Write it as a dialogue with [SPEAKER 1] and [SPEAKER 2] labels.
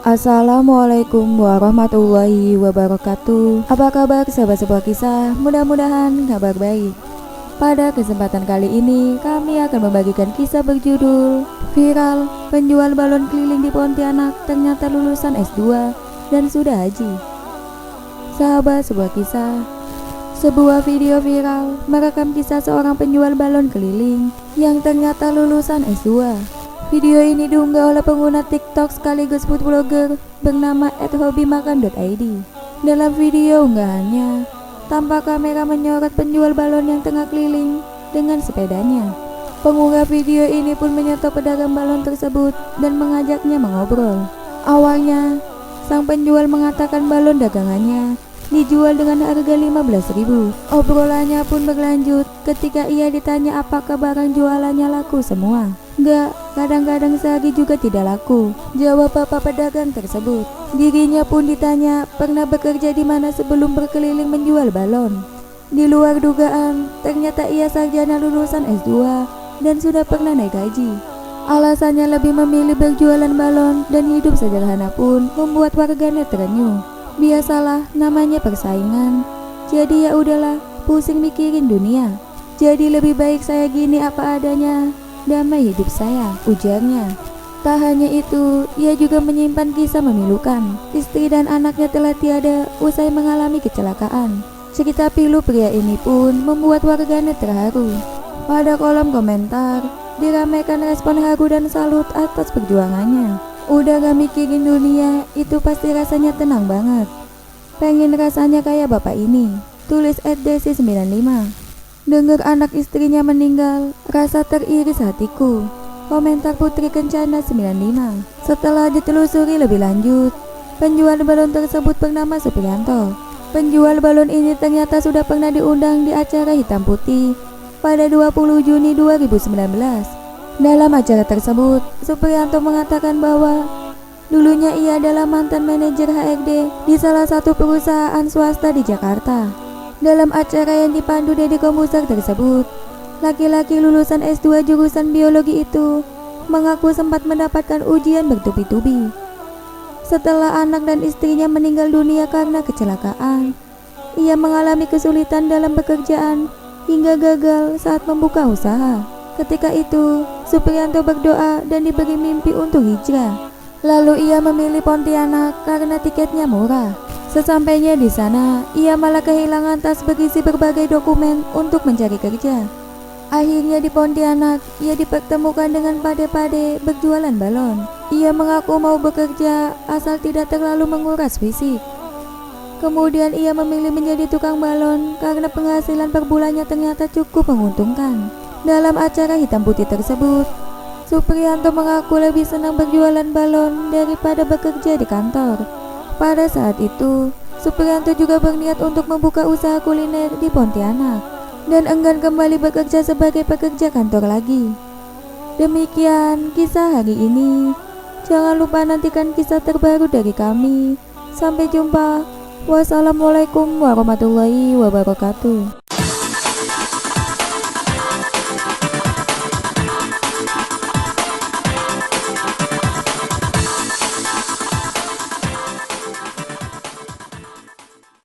[SPEAKER 1] Assalamualaikum warahmatullahi wabarakatuh. Apa kabar sahabat sebuah kisah? Mudah-mudahan kabar baik. Pada kesempatan kali ini kami akan membagikan kisah berjudul Viral, penjual balon keliling di Pontianak ternyata lulusan S2 dan sudah haji. Sahabat sebuah kisah, sebuah video viral merekam kisah seorang penjual balon keliling yang ternyata lulusan S2. Video ini diunggah oleh pengguna TikTok sekaligus food blogger bernama @hobimakan.id. Dalam video unggahannya, tampak kamera menyorot penjual balon yang tengah keliling dengan sepedanya. Pengunggah video ini pun menyetop pedagang balon tersebut dan mengajaknya mengobrol. Awalnya, sang penjual mengatakan balon dagangannya dijual dengan harga 15.000. Obrolannya pun berlanjut ketika ia ditanya apakah barang jualannya laku semua. Enggak, kadang-kadang sehari juga tidak laku, jawab bapak pedagang tersebut. Dirinya pun ditanya pernah bekerja di mana sebelum berkeliling menjual balon. Di luar dugaan, ternyata ia sarjana lulusan S2 dan sudah pernah naik gaji. Alasannya lebih memilih berjualan balon dan hidup sederhana pun membuat warganet terenyuh. Biasalah, namanya persaingan. Jadi ya udahlah, pusing mikirin dunia. Jadi lebih baik saya gini apa adanya, damai hidup saya, ujarnya. Tak hanya itu, ia juga menyimpan kisah memilukan. Istri dan anaknya telah tiada usai mengalami kecelakaan. Cerita pilu pria ini pun membuat warganet terharu. Pada kolom komentar, diramaikan respon haru dan salut atas perjuangannya. Udah gak mikirin dunia, itu pasti rasanya tenang banget. Pengen rasanya kayak bapak ini, tulis @desi95. Dengar anak istrinya meninggal, rasa teriris hatiku, komentar Putri Kencana 95. Setelah ditelusuri lebih lanjut, penjual balon tersebut bernama Supriyanto. Penjual balon ini ternyata sudah pernah diundang di acara Hitam Putih pada 20 Juni 2019. Dalam acara tersebut, Supriyanto mengatakan bahwa dulunya ia adalah mantan manajer HRD di salah satu perusahaan swasta di Jakarta. Dalam acara yang dipandu Deddy Kombusar tersebut, laki-laki lulusan S2 jurusan biologi itu mengaku sempat mendapatkan ujian bertubi-tubi. Setelah anak dan istrinya meninggal dunia karena kecelakaan, ia mengalami kesulitan dalam pekerjaan hingga gagal saat membuka usaha. Ketika itu, Supriyanto berdoa dan diberi mimpi untuk hijrah. Lalu ia memilih Pontianak karena tiketnya murah. Sesampainya di sana, ia malah kehilangan tas berisi berbagai dokumen untuk mencari kerja. Akhirnya di Pontianak, ia dipertemukan dengan Pade-Pade berjualan balon. Ia mengaku mau bekerja asal tidak terlalu menguras fisik. Kemudian ia memilih menjadi tukang balon karena penghasilan per bulannya ternyata cukup menguntungkan. Dalam acara Hitam Putih tersebut, Supriyanto mengaku lebih senang berjualan balon daripada bekerja di kantor. Pada saat itu, Supriyanto juga berniat untuk membuka usaha kuliner di Pontianak dan enggan kembali bekerja sebagai pekerja kantor lagi. Demikian kisah hari ini. Jangan lupa nantikan kisah terbaru dari kami. Sampai jumpa. Wassalamualaikum warahmatullahi wabarakatuh.